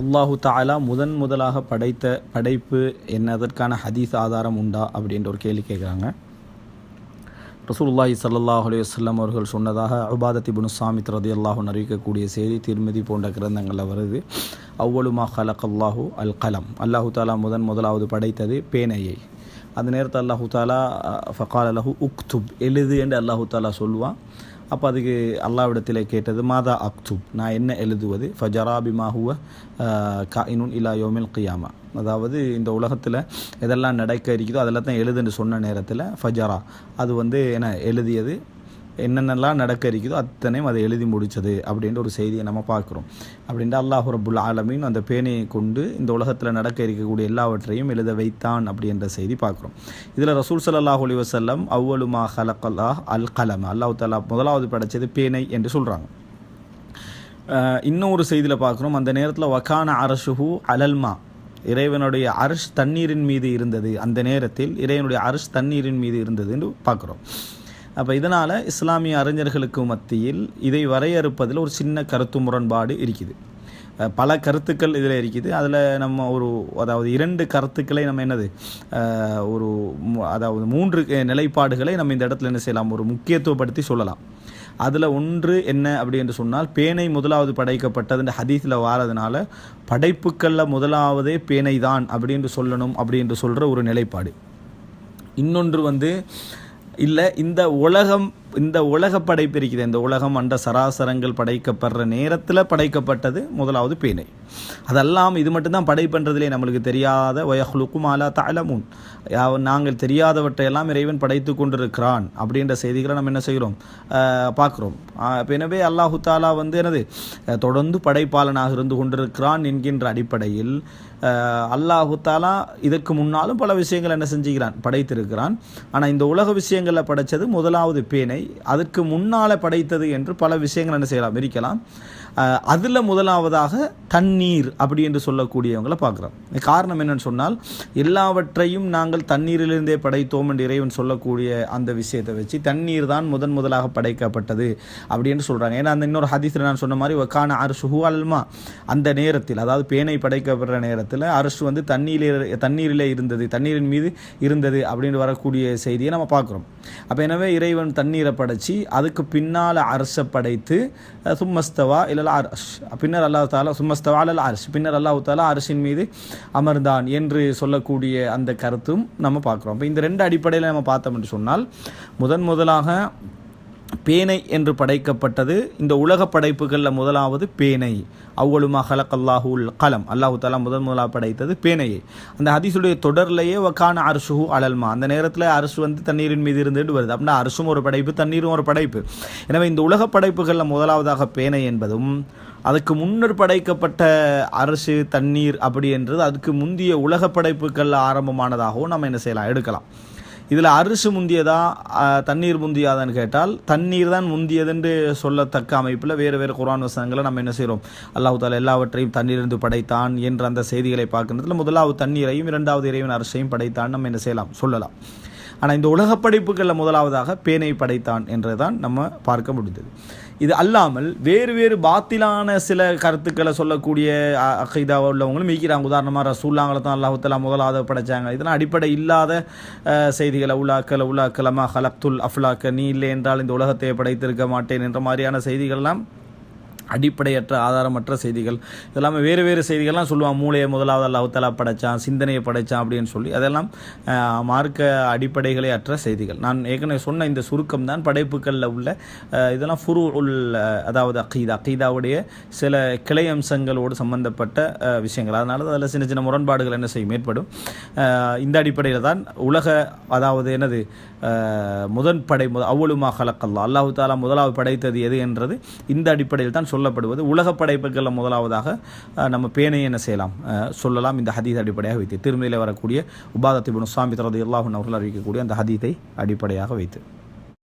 அல்லாஹு தாலா முதலாக படைத்த படைப்பு என்ன, அதற்கான ஹதீஸ் ஆதாரம் உண்டா அப்படின்ற ஒரு கேள்வி கேட்குறாங்க. ரசூலுல்லாஹி ஸல்லல்லாஹு அலைஹி வஸல்லம் அவர்கள் சொன்னதாக உபாதத் இப்னு ஸாமித் ரலியல்லாஹு அன்ஹு அறிவிக்கக்கூடிய செய்தி திர்மிதி போன்ற கிரந்தங்களில் வருது. அவ்வளு மா ஹலக்கல்லாஹு அல் கலம், அல்லாஹு தாலா முதலாவது படைத்தது பேனையை. அந்த நேரத்தில் அல்லாஹு தாலா ஃபகால லஹு உக்துப், எழுது என்று அல்லாஹு தாலா சொல்லுவான். அப்போ அதுக்கு அல்லாஹ்விடத்தில் கேட்டது மாதா அக்துப், நான் என்ன எழுதுவது? ஃபஜரா பிமா ஹுவ காயினுன் இலா யௌமில் கியாமா, அதாவது இந்த உலகத்தில் எதெல்லாம் நடக்க இருக்குதோ அதெல்லாம் தான் எழுதுன்னு சொன்ன நேரத்தில் ஃபஜரா அது என்ன எழுதியது, என்னென்னலாம் நடக்க இருக்குதோ அத்தனையும் அதை எழுதி முடித்தது அப்படின்ற ஒரு செய்தியை நம்ம பார்க்குறோம். அப்படின்ற அல்லாஹ் ரப்புல் ஆலமீன் அந்த பேனையை கொண்டு இந்த உலகத்தில் நடக்க இருக்கக்கூடிய எல்லாவற்றையும் எழுத வைத்தான் அப்படின்ற செய்தி பார்க்குறோம். இதில் ரசூல் ஸல்லல்லாஹு அலைஹி வஸல்லம் அவ்வளு மா ஹலக்கல்லாஹ் அல் கலம், அல்லாஹ் தஆலா முதலாவது படைச்சது பேனை என்று சொல்கிறாங்க. இன்னொரு செய்தியில் பார்க்குறோம், அந்த நேரத்தில் வகான அரஷுஹு அலல்மா, இறைவனுடைய அர்ஷ் தண்ணீரின் மீது இருந்தது. அந்த நேரத்தில் இறைவனுடைய அர்ஷ் தண்ணீரின் மீது இருந்தது என்று பார்க்குறோம். அப்போ இதனால் இஸ்லாமிய அறிஞர்களுக்கு மத்தியில் இதை வரையறுப்பதில் ஒரு சின்ன கருத்து முரண்பாடு இருக்குது. பல கருத்துக்கள் இதில் இருக்குது. அதில் நம்ம அதாவது 2 கருத்துக்களை நம்ம அதாவது 3 நிலைப்பாடுகளை நம்ம இந்த இடத்துல என்ன செய்யலாம், ஒரு முக்கியத்துவப்படுத்தி சொல்லலாம். அதில் ஒன்று என்ன அப்படி என்று சொன்னால், பேனை முதலாவது படைக்கப்பட்டது ஹதீஸில் வாரதுனால படைப்புக்களில் முதலாவதே பேனை தான் அப்படின்னு சொல்லணும் அப்படின்னு சொல்கிற ஒரு நிலைப்பாடு. இன்னொன்று இல்லை, இந்த உலக படைப்பு இருக்குது, இந்த உலகம் அண்ட சராசரங்கள் படைக்கப்படுற நேரத்தில் படைக்கப்பட்டது முதலாவது பேனை. அதெல்லாம் இது மட்டும்தான் படைப்புன்றதிலே நம்மளுக்கு தெரியாத வயஹ்லுகு மா லா தஅலமூன், நாங்கள் தெரியாதவற்றையெல்லாம் இறைவன் படைத்து கொண்டிருக்கிறான் அப்படின்ற செய்திகளை நம்ம என்ன செய்கிறோம், பார்க்குறோம். எனவே அல்லாஹு தாலா தொடர்ந்து படைப்பாளனாக இருந்து கொண்டிருக்கிறான் என்கின்ற அடிப்படையில் அல்லாஹு தாலா இதற்கு முன்னாலும் பல விஷயங்கள் என்ன செஞ்சுக்கிறான், படைத்திருக்கிறான். ஆனால் இந்த உலக விஷயங்களில் படைத்தது முதலாவது பேனை, அதற்கு முன்னால் படைத்தது என்று பல விஷயங்கள் என்ன செய்யலாம், இருக்கலாம். அதில் முதலாவதாக தண்ணீர் அப்படி என்று சொல்லக்கூடியவங்களை பார்க்குறோம். காரணம் என்னன்னு சொன்னால், எல்லாவற்றையும் நாங்கள் தண்ணீரிலிருந்தே படைத்தோம் என்று இறைவன் சொல்லக்கூடிய அந்த விஷயத்தை வச்சு தண்ணீர் தான் முதலாக படைக்கப்பட்டது அப்படி என்று சொல்கிறாங்க. ஏன்னா அந்த இன்னொரு ஹதீஸில் நான் சொன்ன மாதிரி வக்கான அர்ஷுஹு அல்மா, அந்த நேரத்தில் அதாவது பேனை படைக்கப்படுற நேரத்தில் அர்ஷ் தண்ணீரிலே இருந்தது, தண்ணீரின் மீது இருந்தது அப்படின்னு வரக்கூடிய செய்தியை நம்ம பார்க்குறோம். அப்போ எனவே இறைவன் தண்ணீரை படைச்சி அதுக்கு பின்னால் அர்ஷை படைத்து சும்மஸ்தவா இல்ல பின்னர் அல்லாஹ் தாலா சும்மஸ்தவா அலல் அர்ஷ், பின்னர் அல்லாஹ் தாலா அர்ஷின் மீது அமர்ந்தான் என்று சொல்லக்கூடிய அந்த கருத்தும் நம்ம பார்க்குறோம். இப்போ இந்த 2 அடிப்படையில் நம்ம பார்த்தோம் என்று சொன்னால், முதலாக பேனை என்று படைக்கப்பட்டது இந்த உலக படைப்புகளில் முதலாவது பேனை. அவ்வளு மா ஹலக்கல்லாஹுல் கலம், அல்லாஹு தாலா முதலாக படைத்தது பேனையை. அந்த ஹதீஸுடைய தொடர்லையே வகான அர்ஷுஹு அலல்மா, அந்த நேரத்தில் அர்ஷ் தண்ணீரின் மீது இருந்துட்டு வருது. அப்படின்னா அர்ஷும் ஒரு படைப்பு, தண்ணீரும் ஒரு படைப்பு. எனவே இந்த உலக படைப்புகளில் முதலாவதாக பேனை என்பதும், அதுக்கு முன்னர் படைக்கப்பட்ட அர்ஷு தண்ணீர் அப்படி என்றது அதுக்கு முந்திய உலக படைப்புகளில் ஆரம்பமானதாகவும் நம்ம என்ன செய்யலாம், எடுக்கலாம். இதில் அரிசி முந்தியதா தண்ணீர் முந்தியாதான்னு கேட்டால், தண்ணீர் தான் முந்தியதென்று சொல்லத்தக்க அமைப்பில் வேறு குர்ஆன் வசனங்களை நம்ம என்ன செய்கிறோம், அல்லாஹ் தாலா எல்லாவற்றையும் தண்ணீரிலிருந்து படைத்தான் என்ற அந்த செய்திகளை பார்க்கின்றதில் முதலாவது தண்ணீரையும் இரண்டாவது இறைவன் அரிசியையும் படைத்தான் நம்ம என்ன செய்யலாம், சொல்லலாம். ஆனால் இந்த உலக படைப்புகளில் முதலாவதாக பேனை படைத்தான் என்றுதான் நம்ம பார்க்க முடிந்தது. இது அல்லாமல் வேறு பாத்திலான சில கருத்துக்களை சொல்லக்கூடிய அகைதா உள்ளவங்களும் இருக்கிறாங்க. உதாரணமாக ரசூலுல்லாஹ்வை தான் அல்லாஹ் தஆலா முதலாவது படைச்சாங்க, இதெல்லாம் அடிப்படை இல்லாத செய்திகளை, உலாக்கலமா ஹலக்துல் அஃப்லாக்க, நீ இல்லை என்றால் இந்த உலகத்தை படைத்திருக்க மாட்டேன் என்ற மாதிரியான செய்திகள்லாம் அடிப்படையற்ற ஆதாரமற்ற செய்திகள். இதெல்லாமே வேறு செய்திகள்லாம் சொல்லுவான். மூளையை முதலாவது அல்லாஹ் தஆலா படைத்தான், சிந்தனையை படைத்தான் அப்படின்னு சொல்லி அதெல்லாம் மார்க்க அடிப்படைகளே அற்ற செய்திகள். நான் ஏற்கனவே சொன்ன இந்த சுருக்கம் தான் படைப்புகளில் உள்ள இதெல்லாம் ஃபுரூஉல், அதாவது அகீதாவுடைய சில கிளை அம்சங்களோடு சம்பந்தப்பட்ட விஷயங்கள். அதனால அதில் சின்ன முரண்பாடுகள் என்ன செய்யும், ஏற்படும். இந்த அடிப்படையில் தான் அதாவது அவ்வளு மா ஹலக்கல்லாஹ், அல்லாஹ் தஆலா முதலாவது படைத்தது எது என்றது இந்த அடிப்படையில் தான் சொல்லப்படுவது. உலக படைப்புகளில் முதலாவதாக நம்ம பேனை என்ன செய்யலாம், சொல்லலாம். இந்த ஹதீஸ் அடிப்படையாக வைத்து திர்மிதியில் வரக்கூடிய உபாதத் இப்னு ஸாமித் ரலியல்லாஹு அன்ஹு அவர்கள் அறிவிக்கக்கூடிய அந்த ஹதீஸை அடிப்படையாக வைத்து